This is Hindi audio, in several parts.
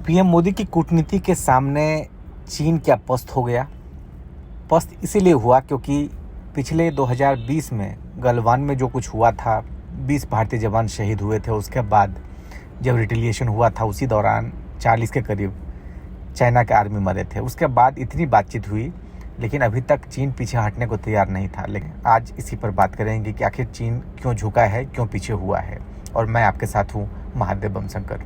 पीएम मोदी की कूटनीति के सामने चीन क्या पस्त हो गया। पस्त इसीलिए हुआ क्योंकि पिछले 2020 में गलवान में जो कुछ हुआ था, 20 भारतीय जवान शहीद हुए थे। उसके बाद जब रिटेलिएशन हुआ था उसी दौरान 40 के करीब चाइना के आर्मी मरे थे। उसके बाद इतनी बातचीत हुई, लेकिन अभी तक चीन पीछे हटने को तैयार नहीं था। लेकिन आज इसी पर बात करेंगे कि आखिर चीन क्यों झुका है, क्यों पीछे हुआ है। और मैं आपके साथ हूँ महादेव बमशंकर।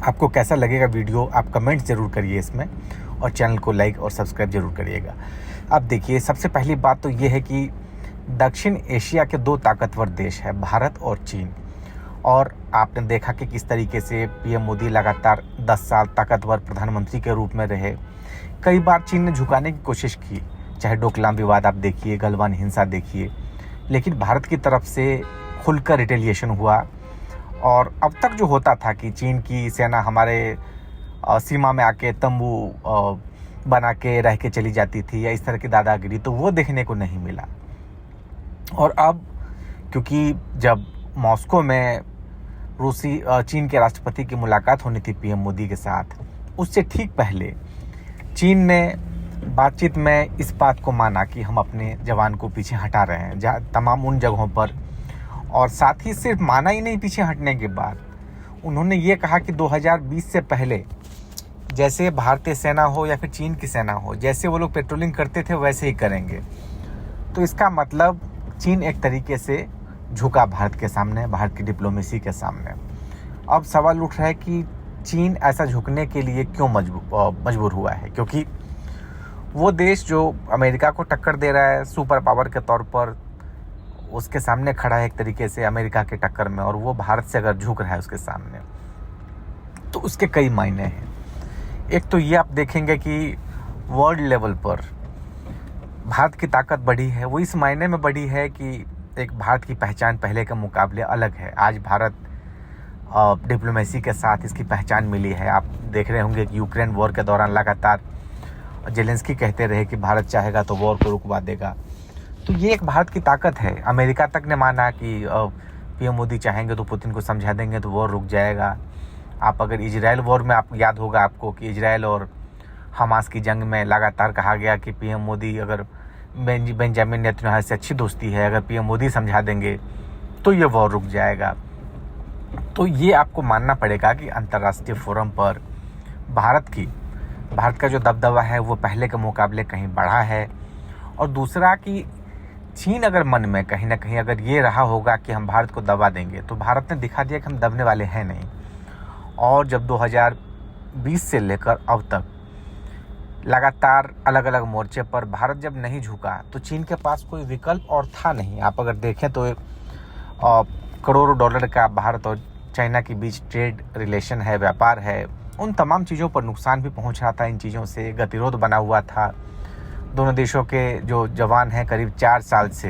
आपको कैसा लगेगा वीडियो, आप कमेंट ज़रूर करिए इसमें, और चैनल को लाइक और सब्सक्राइब जरूर करिएगा। अब देखिए, सबसे पहली बात तो ये है कि दक्षिण एशिया के दो ताकतवर देश हैं, भारत और चीन। और आपने देखा कि किस तरीके से पीएम मोदी लगातार 10 साल ताकतवर प्रधानमंत्री के रूप में रहे। कई बार चीन ने झुकाने की कोशिश की, चाहे डोकलाम विवाद आप देखिए, गलवान हिंसा देखिए, लेकिन भारत की तरफ से खुलकर रिटेलिएशन हुआ। और अब तक जो होता था कि चीन की सेना हमारे सीमा में आके तंबू बना के रह के चली जाती थी या इस तरह की दादागिरी, तो वो देखने को नहीं मिला। और अब क्योंकि जब मॉस्को में चीन के राष्ट्रपति की मुलाकात होनी थी पीएम मोदी के साथ, उससे ठीक पहले चीन ने बातचीत में इस बात को माना कि हम अपने जवान को पीछे हटा रहे हैं जहाँ तमाम उन जगहों पर। और साथ ही सिर्फ माना ही नहीं, पीछे हटने के बाद उन्होंने ये कहा कि 2020 से पहले जैसे भारतीय सेना हो या फिर चीन की सेना हो, जैसे वो लोग पेट्रोलिंग करते थे वैसे ही करेंगे। तो इसका मतलब चीन एक तरीके से झुका भारत के सामने, भारत की डिप्लोमेसी के सामने। अब सवाल उठ रहा है कि चीन ऐसा झुकने के लिए क्यों मजबूर हुआ है, क्योंकि वो देश जो अमेरिका को टक्कर दे रहा है सुपर पावर के तौर पर, उसके सामने खड़ा है एक तरीके से अमेरिका के टक्कर में, और वो भारत से अगर झुक रहा है उसके सामने, तो उसके कई मायने हैं। एक तो ये आप देखेंगे कि वर्ल्ड लेवल पर भारत की ताकत बढ़ी है। वो इस मायने में बढ़ी है कि एक भारत की पहचान पहले के मुकाबले अलग है। आज भारत डिप्लोमेसी के साथ इसकी पहचान मिली है। आप देख रहे होंगे कि यूक्रेन वॉर के दौरान लगातार जेलेंस्की कहते रहे कि भारत चाहेगा तो वॉर को रुकवा देगा। तो ये एक भारत की ताकत है। अमेरिका तक ने माना कि पीएम मोदी चाहेंगे तो पुतिन को समझा देंगे तो वॉर रुक जाएगा। आप अगर इजराइल वॉर में, आप याद होगा आपको कि इजराइल और हमास की जंग में लगातार कहा गया कि पीएम मोदी अगर बेंजामिन नेतन्याहू से अच्छी दोस्ती है, अगर पीएम मोदी समझा देंगे तो ये वॉर रुक जाएगा। तो ये आपको मानना पड़ेगा कि अंतर्राष्ट्रीय फोरम पर भारत का जो दबदबा है वो पहले के मुकाबले कहीं बढ़ा है। और दूसरा कि चीन अगर मन में कहीं ना कहीं अगर ये रहा होगा कि हम भारत को दबा देंगे, तो भारत ने दिखा दिया कि हम दबने वाले हैं नहीं। और जब 2020 से लेकर अब तक लगातार अलग अलग मोर्चे पर भारत जब नहीं झुका, तो चीन के पास कोई विकल्प और था नहीं। आप अगर देखें तो करोड़ों डॉलर का भारत और चाइना के बीच ट्रेड रिलेशन है, व्यापार है, उन तमाम चीज़ों पर नुकसान भी पहुंच रहा था। इन चीज़ों से गतिरोध बना हुआ था दोनों देशों के जो जवान हैं करीब 4 साल से,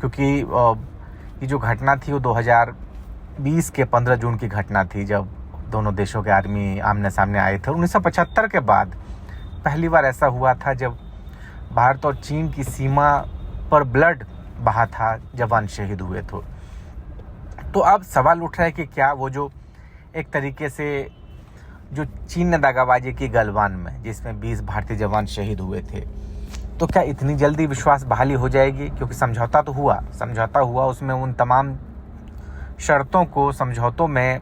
क्योंकि ये जो घटना थी वो 2020 के 15 जून की घटना थी, जब दोनों देशों के आर्मी आमने सामने आए थे। 1975 के बाद पहली बार ऐसा हुआ था जब भारत और चीन की सीमा पर ब्लड बहा था, जवान शहीद हुए तो अब सवाल उठ रहा है कि क्या वो जो एक तरीके से जो चीन ने दागाबाजी की गलवान में, जिसमें 20 भारतीय जवान शहीद हुए थे, तो क्या इतनी जल्दी विश्वास बहाली हो जाएगी? क्योंकि समझौता हुआ, उसमें उन तमाम शर्तों को समझौतों में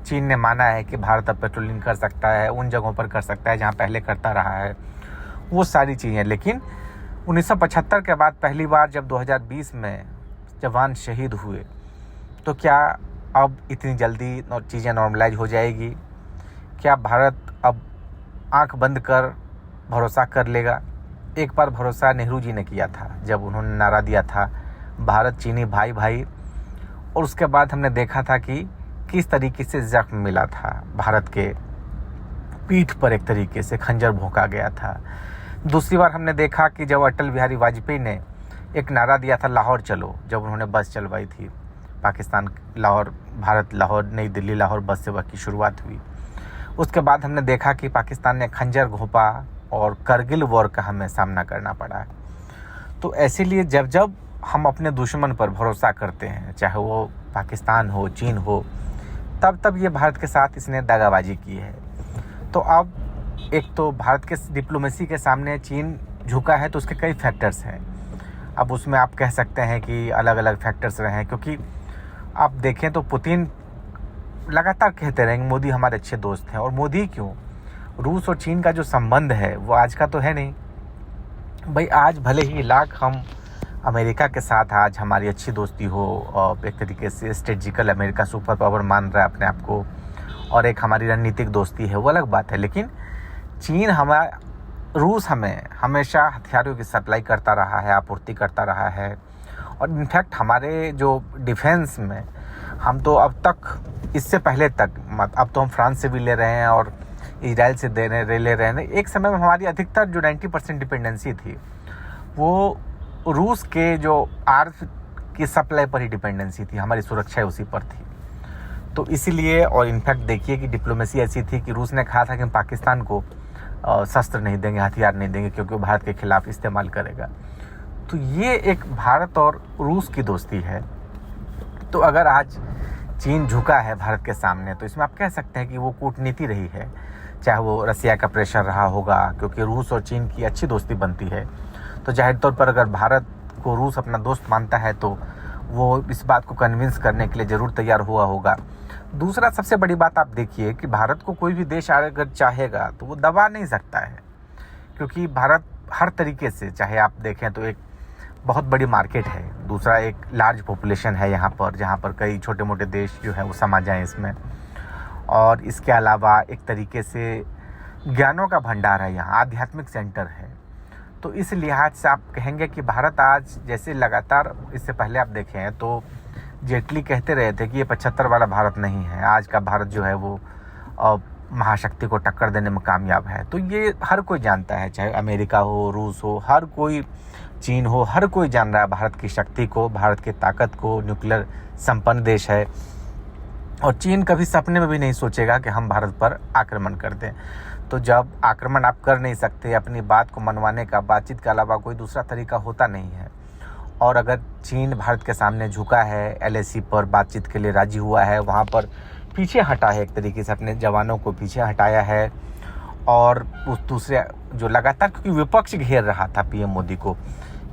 चीन ने माना है कि भारत अब पेट्रोलिंग कर सकता है, उन जगहों पर कर सकता है जहां पहले करता रहा है, वो सारी चीज़ें। लेकिन 1975 के बाद पहली बार जब 2020 में जवान शहीद हुए, तो क्या अब इतनी जल्दी चीज़ें नॉर्मलाइज हो जाएगी? क्या भारत अब आंख बंद कर भरोसा कर लेगा? एक बार भरोसा नेहरू जी ने किया था जब उन्होंने नारा दिया था भारत चीनी भाई भाई, और उसके बाद हमने देखा था कि किस तरीके से जख्म मिला था, भारत के पीठ पर एक तरीके से खंजर भोंका गया था। दूसरी बार हमने देखा कि जब अटल बिहारी वाजपेयी ने एक नारा दिया था लाहौर चलो, जब उन्होंने बस चलवाई थी पाकिस्तान लाहौर, भारत लाहौर, नई दिल्ली लाहौर बस सेवा की शुरुआत हुई। उसके बाद हमने देखा कि पाकिस्तान ने खंजर घोंपा और करगिल वॉर का हमें सामना करना पड़ा। तो ऐसे लिए जब हम अपने दुश्मन पर भरोसा करते हैं, चाहे वो पाकिस्तान हो, चीन हो, तब ये भारत के साथ इसने दगाबाजी की है। तो अब एक तो भारत के डिप्लोमेसी के सामने चीन झुका है, तो उसके कई फैक्टर्स हैं। अब उसमें आप कह सकते हैं कि अलग अलग फैक्टर्स रहे हैं, क्योंकि आप देखें तो पुतिन लगातार कहते रहेंगे मोदी हमारे अच्छे दोस्त हैं। और मोदी क्यों, रूस और चीन का जो संबंध है वो आज का तो है नहीं भाई। आज भले ही लाख हम अमेरिका के साथ आज हमारी अच्छी दोस्ती हो, और एक तरीके से स्ट्रेटेजिकल अमेरिका सुपर पावर मान रहा है अपने आप को, और एक हमारी रणनीतिक दोस्ती है, वो अलग बात है। लेकिन चीन रूस हमें हमेशा हथियारों की सप्लाई करता रहा है, आपूर्ति करता रहा है। और इनफैक्ट हमारे जो डिफेंस में हम तो अब तक, इससे पहले तक अब तो हम फ्रांस से भी ले रहे हैं और इजराइल से ले रहे हैं। एक समय में हमारी अधिकतर जो 90% डिपेंडेंसी थी वो रूस के जो आर्म्स की सप्लाई पर ही डिपेंडेंसी थी, हमारी सुरक्षा उसी पर थी। तो इसीलिए, और इनफैक्ट देखिए कि डिप्लोमेसी ऐसी थी कि रूस ने कहा था कि हम पाकिस्तान को शस्त्र नहीं देंगे, हथियार नहीं देंगे, क्योंकि वो भारत के खिलाफ इस्तेमाल करेगा। तो ये एक भारत और रूस की दोस्ती है। तो अगर आज चीन झुका है भारत के सामने, तो इसमें आप कह सकते हैं कि वो कूटनीति रही है, चाहे वो रसिया का प्रेशर रहा होगा, क्योंकि रूस और चीन की अच्छी दोस्ती बनती है। तो जाहिर तौर पर अगर भारत को रूस अपना दोस्त मानता है तो वो इस बात को कन्विंस करने के लिए ज़रूर तैयार हुआ होगा। दूसरा सबसे बड़ी बात आप देखिए कि भारत को कोई भी देश अगर चाहेगा तो वो दबा नहीं सकता है, क्योंकि भारत हर तरीके से, चाहे आप देखें तो एक बहुत बड़ी मार्केट है, दूसरा एक लार्ज पॉपुलेशन है यहाँ पर, जहाँ पर कई छोटे मोटे देश जो हैं वो समा जाएँ इसमें, और इसके अलावा एक तरीके से ज्ञानों का भंडार है यहाँ, आध्यात्मिक सेंटर है। तो इस लिहाज से आप कहेंगे कि भारत आज, जैसे लगातार इससे पहले आप देखें तो जेटली कहते रहे थे कि ये 75 वाला भारत नहीं है, आज का भारत जो है वो महाशक्ति को टक्कर देने में कामयाब है। तो ये हर कोई जानता है, चाहे अमेरिका हो, रूस हो, हर कोई, चीन हो, हर कोई जान रहा है भारत की शक्ति को, भारत की ताकत को। न्यूक्लियर संपन्न देश है, और चीन कभी सपने में भी नहीं सोचेगा कि हम भारत पर आक्रमण कर दें। तो जब आक्रमण आप कर नहीं सकते, अपनी बात को मनवाने का बातचीत के अलावा कोई दूसरा तरीका होता नहीं है। और अगर चीन भारत के सामने झुका है, LAC पर बातचीत के लिए राजी हुआ है, वहाँ पर पीछे हटा है, एक तरीके से अपने जवानों को पीछे हटाया है। और उस दूसरे जो लगातार, क्योंकि विपक्ष घेर रहा था PM मोदी को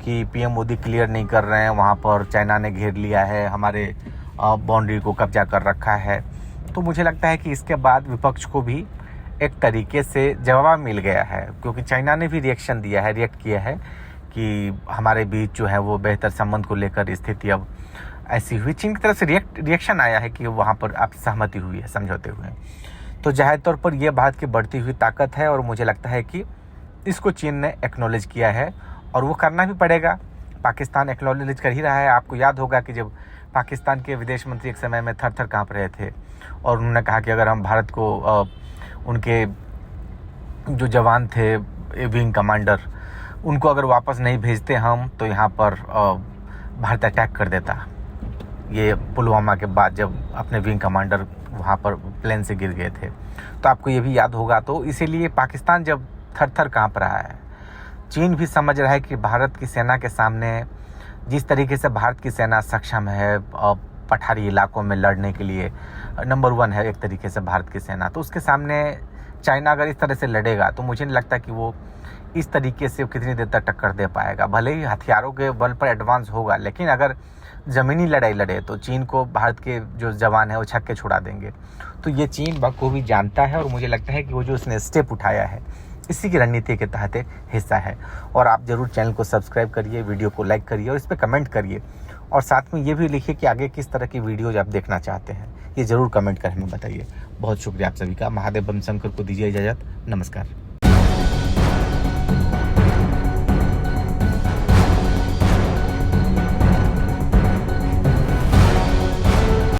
कि PM मोदी क्लियर नहीं कर रहे हैं, वहाँ पर चाइना ने घेर लिया है, हमारे बाउंड्री को कब्जा कर रखा है। तो मुझे लगता है कि इसके बाद विपक्ष को भी एक तरीके से जवाब मिल गया है, क्योंकि चाइना ने भी रिएक्ट किया है कि हमारे बीच जो है वो बेहतर संबंध को लेकर स्थिति अब ऐसी हुई। चीन की तरफ से रिएक्शन आया है कि वहाँ पर आप सहमति हुई है, समझौते हुए। तो जाहिर तौर पर यह भारत की बढ़ती हुई ताकत है, और मुझे लगता है कि इसको चीन ने एक्नॉलेज किया है, और वो करना भी पड़ेगा। पाकिस्तान एक्नॉलेज कर ही रहा है। आपको याद होगा कि जब पाकिस्तान के विदेश मंत्री एक समय में थर-थर काँप रहे थे, और उन्होंने कहा कि अगर हम भारत को उनके जो जवान थे, विंग कमांडर, उनको अगर वापस नहीं भेजते हम, तो यहाँ पर भारत अटैक कर देता। ये पुलवामा के बाद जब अपने विंग कमांडर वहाँ पर प्लेन से गिर गए थे, तो आपको ये भी याद होगा। तो इसीलिए पाकिस्तान जब थर-थर काँप रहा है, चीन भी समझ रहा है कि भारत की सेना के सामने जिस तरीके से भारत की सेना सक्षम है पठारी इलाकों में लड़ने के लिए, नंबर 1 है एक तरीके से भारत की सेना, तो उसके सामने चाइना अगर इस तरह से लड़ेगा तो मुझे नहीं लगता कि वो इस तरीके से कितनी देर तक टक्कर दे पाएगा। भले ही हथियारों के बल पर एडवांस होगा, लेकिन अगर ज़मीनी लड़ाई लड़े तो चीन को भारत के जो जवान है वो छक्के छुड़ा देंगे। तो ये चीन बखूबी जानता है, और मुझे लगता है कि वो जो उसने स्टेप उठाया है इसी की रणनीति के तहत हिस्सा है। और आप ज़रूर चैनल को सब्सक्राइब करिए, वीडियो को लाइक करिए, और इस पर कमेंट करिए, और साथ में ये भी लिखिए कि आगे किस तरह की वीडियोज आप देखना चाहते हैं। ये ज़रूर कमेंट कर हमें बताइए। बहुत शुक्रिया आप सभी का। महादेव बम शंकर को दीजिए इजाज़त। नमस्कार।